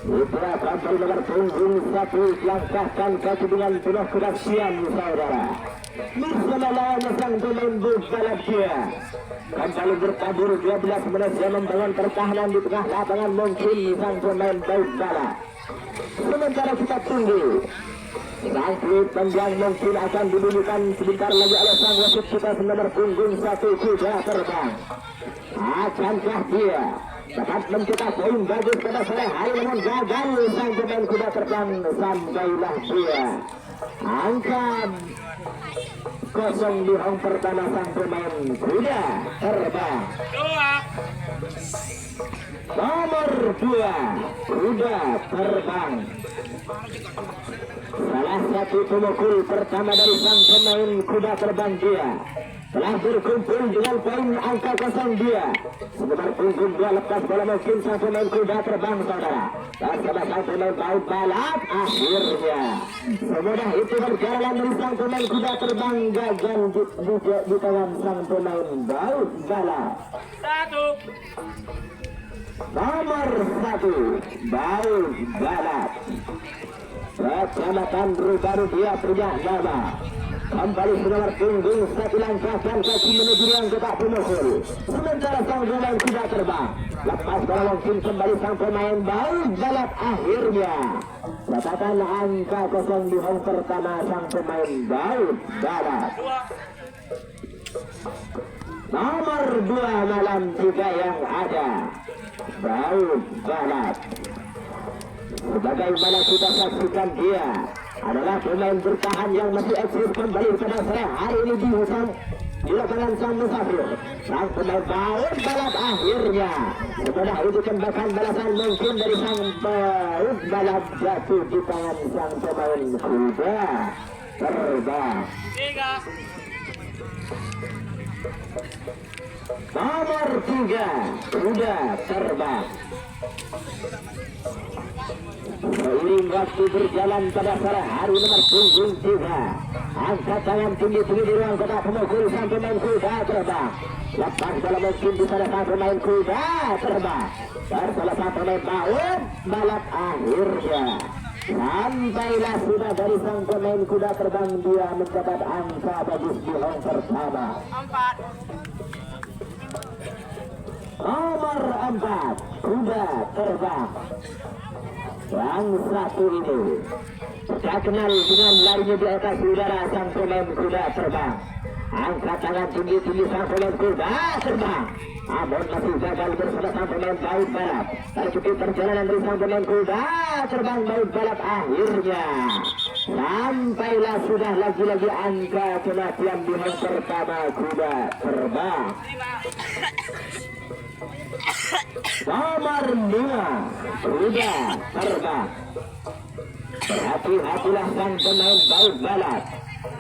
Putra Kampung nomor punggung 1 langkahkan kaki dengan penuh kesaksian saudara. Bersama lawannya sang pemain balap dia. Kembali bertabur 12 menit yang membangun pertahanan di tengah lapangan mungkin sang pemain balap. Sementara kita tunggu. Sang fluid panjang mungkin akan dibunyikan sebentar lagi oleh sang wasit kita nomor punggung 1 kuda terbang. Akankah dia dapat mencetak poin bagus pada sore hari namun gagal sang pemain kuda terbang sampailah dia angka kosong di hong pertama sang pemain kuda terbang nomor 2 kuda terbang. Salah satu pemukul pertama dari sang pemain kuda terbang dia telah berkumpul dengan poin angka kosong dia. Sebentar punggung dia lepas bola mungkin sang pemain kuda terbang saudara. Bersama sang pemain baut balap akhirnya semudah itu perjalanan dari sang pemain kuda terbang gagal di tangan sang pemain baut balap. Nomor 1 baut balap. Kecamatan Baru dia punya nama. Kembali nomor punggung 1 langkahkan kaki menuju yang kotak pemukul. Sementara sang pemain kuda terbang lepas bola mungkin kembali sang pemain baut balap akhirnya catatan angka kosong di hong pertama sang pemain baut balap. Nomor 2 malam 3 yang ada baut balap. Sebagaimana kita saksikan dia adalah pemain bertahan yang masih eksis kembali pada sore hari ini di lapangan sang musafir. Sang pemain baut balap akhirnya setelah itu tembakan balasan mungkin dari sang baut balap jatuh di tangan sang pemain kuda terbang. Nomor 3 kuda terbang. Seiring waktu berjalan pada sore hari nomor punggung 3 angkat tangan tinggi-tinggi di ruang kotak pemukul sang pemain kuda terbang. Lepas bola mungkin di sana sang pemain kuda terbang. Bersama sang pemain baut balap akhirnya sampailah sudah dari sang pemain kuda terbang dia mencatat angka bagus di hong pertama. Nomor 4 kuda terbang. Yang satu ini tak kenal dengan larinya di atas udara sang pemain kuda terbang. Angkat tangan tinggi-tinggi sang pemain kuda terbang. Namun masih gagal bersama sang pemain baut balap. Tercukup perjalanan dari sang pemain kuda terbang baut balap akhirnya sampailah sudah lagi-lagi angka kematian di hong pertama kuda terbang. Nomor 5 kuda terbang. Berhati-hatilah sang pemain baut balap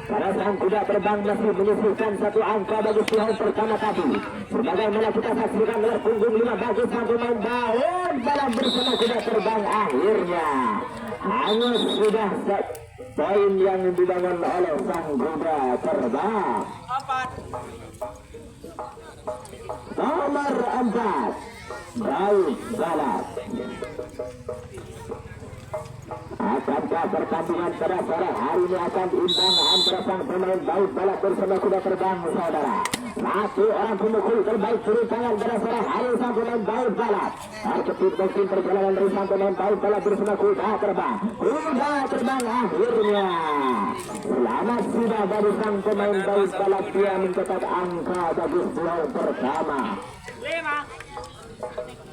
karena sang kuda terbang masih menyisihkan satu angka bagus di hong pertama tadi. Sebagaimana kita saksikan oleh punggung 5 bagus sang pemain baut balap bersama kuda terbang akhirnya hangus sudah poin yang dibangun oleh sang kuda terbang. Nomor 4 baut balap. Akankah pertandingan pada sore hari ini akan imbang antara sang pemain baut balap bersama kuda terbang saudara. Satu orang pemukul terbaik turun tangan pada sore hari sang pemain baut balap. Terkepit mungkin perjalanan dari sang pemain baut balap bersama kuda terbang. Kuda terbang akhirnya selamat sudah dari sang pemain baut balap dia mencatat angka bagus di hong pertama.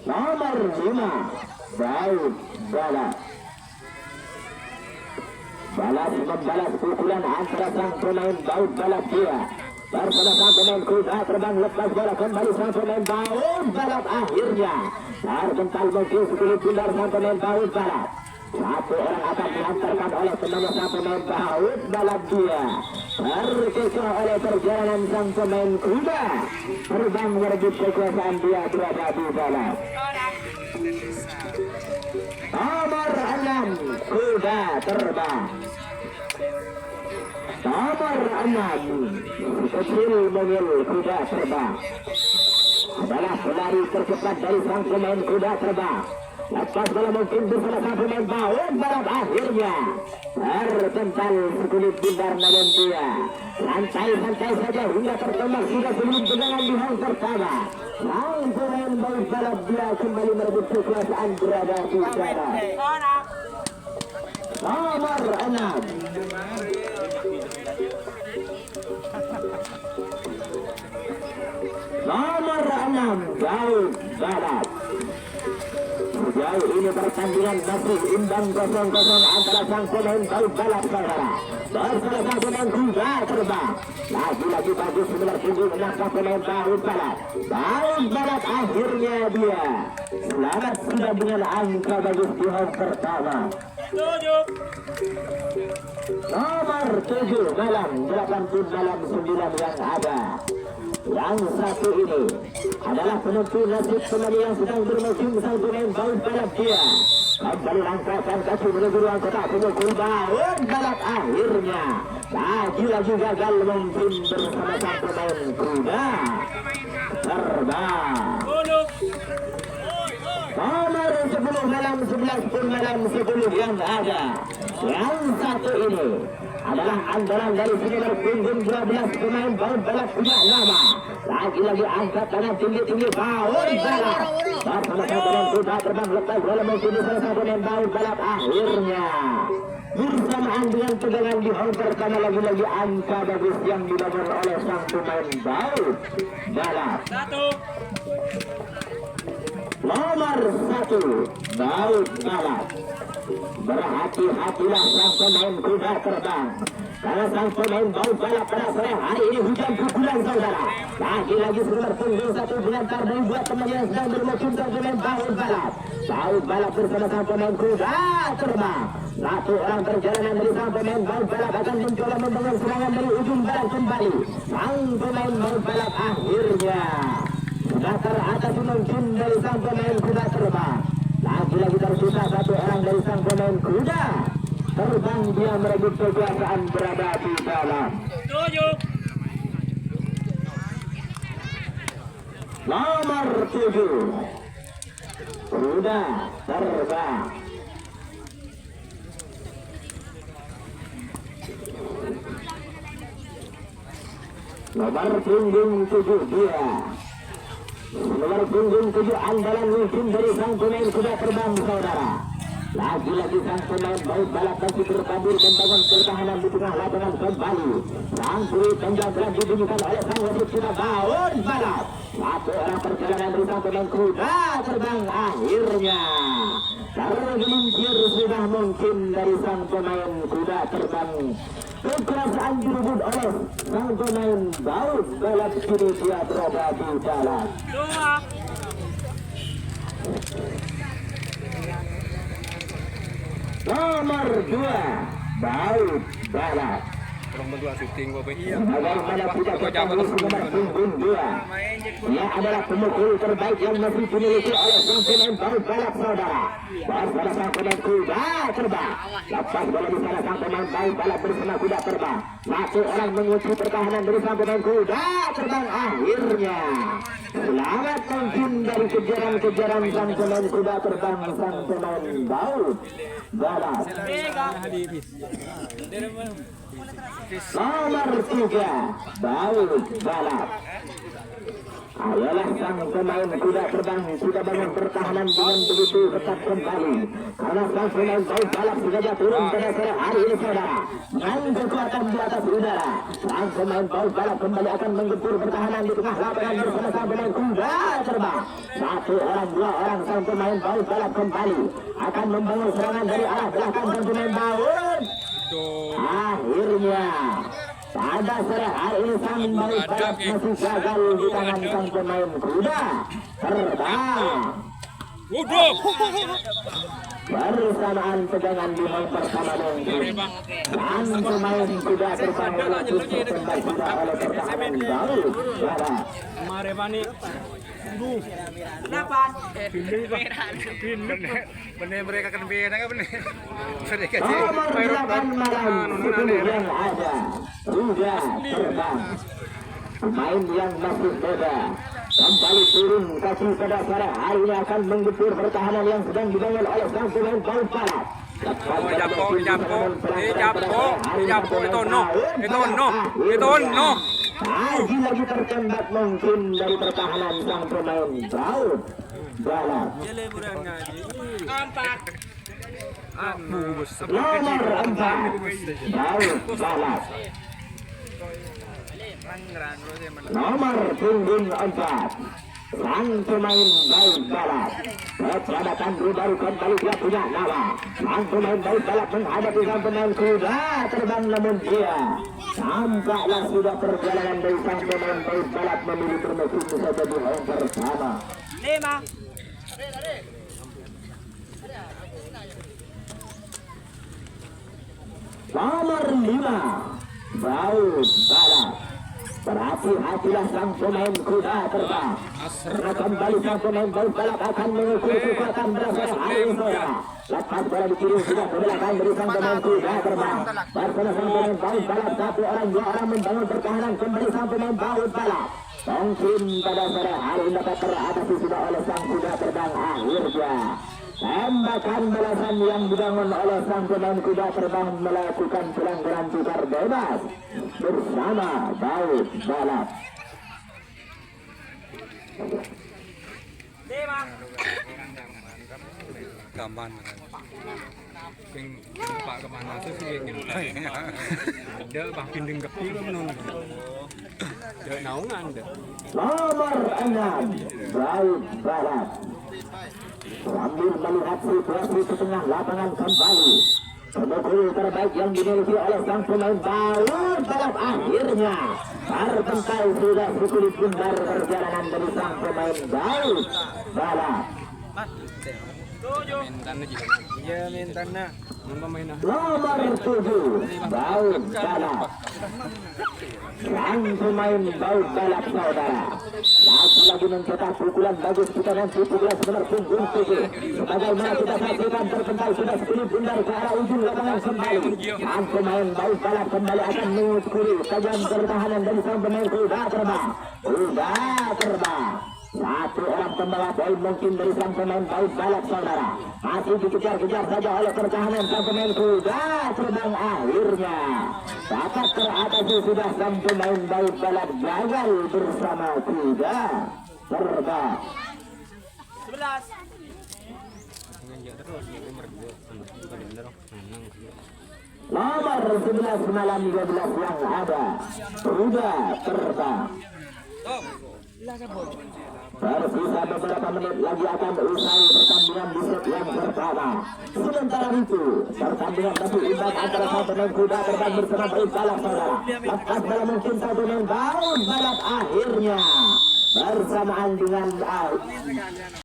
Nomor 5 baut balap. Balas membalas pukulan antara sang pemain baut balap dia bersama sang pemain kuda terbang. Lepas bola kembali sang pemain baut balap akhirnya terbental mungkin sekelip pindar sang pemain baut balap. Satu orang akan dihantarkan oleh temannya sang pemain baut balap dia. Terkecoh oleh perjalanan sang pemain kuda terbang merebut kekuasaan dia berada di balap. Nomor 6 kuda terbang. Nomor 6 kecil mungil kuda terbang adalah pelari tercepat dari sang pemain kuda terbang. Lepas bola mungkin bersama satu main baut balap akhirnya terpental sekulit bundar namun dia santai-santai saja hingga tertembak sudah sebelum tendangan di hang pertama. Sang pemain baut balap dia kembali merebut kekuasaan berada di sana. Nomor 6 baut balap. Sejauh ini pertandingan masih imbang 0-0 antara sang pemain baut balap saudara. Bersama sang pemain kuda terbang. Lagi-lagi bagus menerjungi menangkap pemain baut balap. Baut balap akhirnya dia selamat sudah dengan angka bagus di hang pertama. Nomor 7 malam 8 pun malam 9 yang ada. Yang satu ini adalah penentu nasib pemain yang sedang bermusim sang pemain baut balap dia. Kembali langkahkan kaki menuju ruang kotak pemukul baut balap akhirnya. Lagi-lagi gagal mungkin bersama sang pemain kuda terbang. Nomor 10 malam 11 pun malam 10 yang ada. Yang satu ini adalah andalan dari nomor punggung 12 pemain baut balap punya nama. Lagi-lagi angkat tangan tinggi-tinggi baut balap. Bersama sang pemain kuda terbang lepas bola mungkin di salah satu pemain baut balap akhirnya. Bersamaan dengan pegangan di hang pertama lagi-lagi angka bagus yang dibangun oleh sang pemain baut balap. Nomor 1 baut balap. Berhati-hatilah sang pemain kuda terbang. Karena sang pemain baut balap pada sore hari ini hujan pukulan saudara. Lagi-lagi nomor punggung 1 mengantar dari buat teman yang sedang bermukim sang pemain baut balap. Baut balap bersama sang pemain kuda terbang. Satu orang perjalanan dari sang pemain baut balap akan mencoba membangun serangan dari ujung barat kembali. Sang pemain baut balap akhirnya sudah teratas mungkin dari sang pemain kuda terbang. Lagi-lagi tersisa satu orang dari sang pemain kuda terbang, dia merebut kekuasaan berada di dalam. Nomor 7 kuda terbang. Nomor punggung 7 dia. Nomor punggung 7 andalan mungkin dari sang pemain kuda terbang saudara. Lagi-lagi sang pemain baut balap masih bertabur membangun pertahanan di tengah lapangan kembali. Sang kulit penjagaan dibunyikan oleh sang wasit kuda baut balap. Satu orang perjalanan dari sang pemain kuda terbang akhirnya tergelincir sudah mungkin dari sang pemain kuda terbang. Kekuasaan direbut oleh sang pemain baut balap, kini dia berada di dalam. Nomor 2 baut balap. Bagaimana tidak ketahui nomor punggung 2. Ia adalah pemukul terbaik yang masih dimiliki oleh sang pemain baut balap saudara. Bersama sang pemain kuda terbang. Lepas bola di sana sang pemain baut balap bersama kuda terbang. Satu orang mengunci pertahanan dari sang pemain kuda terbang akhirnya. Selamat mungkin dari kejaran-kejaran sang pemain kuda terbang sang pemain baut balap. Nomor 3 baut balap. Ayolah sang pemain kuda terbang sudah bangun pertahanan dengan begitu ketat kembali. Karena sang pemain baut balap sengaja turun pada sore hari ini saudara. Dengan kekuatan di atas udara, sang pemain baut balap kembali akan menggempur pertahanan di tengah lapangan bersama sang pemain kuda terbang. Satu orang, dua orang sang pemain baut balap kembali akan membangun serangan dari arah belakang sang pemain baut. Akhirnya pada sore hari ini sang baut balap masih gagal di tangan sang pemain kuda terbang. Bersamaan pegangan di hang pertama mungkin sang pemain kuda terbang langsung tertembak juga oleh pertahanan baut balap. Bener mereka kan beda kan bener. Nomor 8 malam 10 yang ada kuda terbang. Pemain yang masih muda kembali turun kaki pada sore hari ini akan menggempur pertahanan yang sedang dibangun oleh sang pemain Baut Balat. Japok, itu no. Lagi tertembak mungkin dari pertahanan sang pemain Baut Balat. Nomor 4 Baut Balat. Nomor punggung 4 sang pemain Baut Balat. Persahabatan baru kembali dia punya nama. Sang pemain Baut Balat menghadapi sang pemain Kuda Terbang, namun dia tampaklah sudah perjalanan dari sang pemain Baut Balat memilih bermesin saja di home pertama. 5. Nomor 5 Baut Balat. Berhati-hatilah sang pemain Kuda Terbang. Kembali sang pemain Baut Balat akan mengukur kekuatan berasal hari Sora. Lepas bola dikirim sudah ke belakang dari sang pemain Kuda Terbang. Bersama sang pemain Baut Balat, 1 orang 2 orang membangun pertahanan. Kembali sang pemain Baut Balat. Mungkin pada sore hari dapat teratasi sudah oleh sang Kuda Terbang. Akhirnya tembakan balasan yang dibangun oleh sang pemain Kuda Terbang melakukan pelanggaran tukar bebas bersama Baut Balat. Gaman. Pak kemana tuh sih ada bah pinding kepi menung. Ada naungan deh. Nomor 6 Baut Balat. Sambil melihat situasi di tengah lapangan kembali, pemukul terbaik yang dimiliki oleh sang pemain Baut Balat akhirnya terpental sudah sulit bundar perjalanan dari sang pemain Baut Balat. Iya mintana pemain. Nomor 7 Baut Balat. Sang pemain Baut Balat saudara lagi mencetak pukulan bagus. Kita nanti pukulan sebenarnya punggung 7. Bagaimana kita saksikan terpental sudah sulit bundar ke arah ujung lapangan kembali. Sang pemain Baut Balat kembali akan mengukuri tajam pertahanan dari sang pemain Kuda Terbang. Kuda Terbang. 1 orang pembawa poin mungkin dari sang pemain Baut Balat saudara. Masih dikejar-kejar saja oleh pertahanan sang pemain Kuda Terbang. Akhirnya dapat teratasi sudah sang pemain Baut Balat gagal bersama Kuda Terbang. 11. Nomor 11 malam 12 yang ada Kuda Terbang. Tersisa beberapa menit lagi akan usai pertandingan di set yang pertama. Sementara itu pertandingan masih imbang antara sang pemain Kuda Terbang bersama Baut Balat saudara. Lepas bola mungkin sang pemain Baut Balat akhirnya bersamaan dengan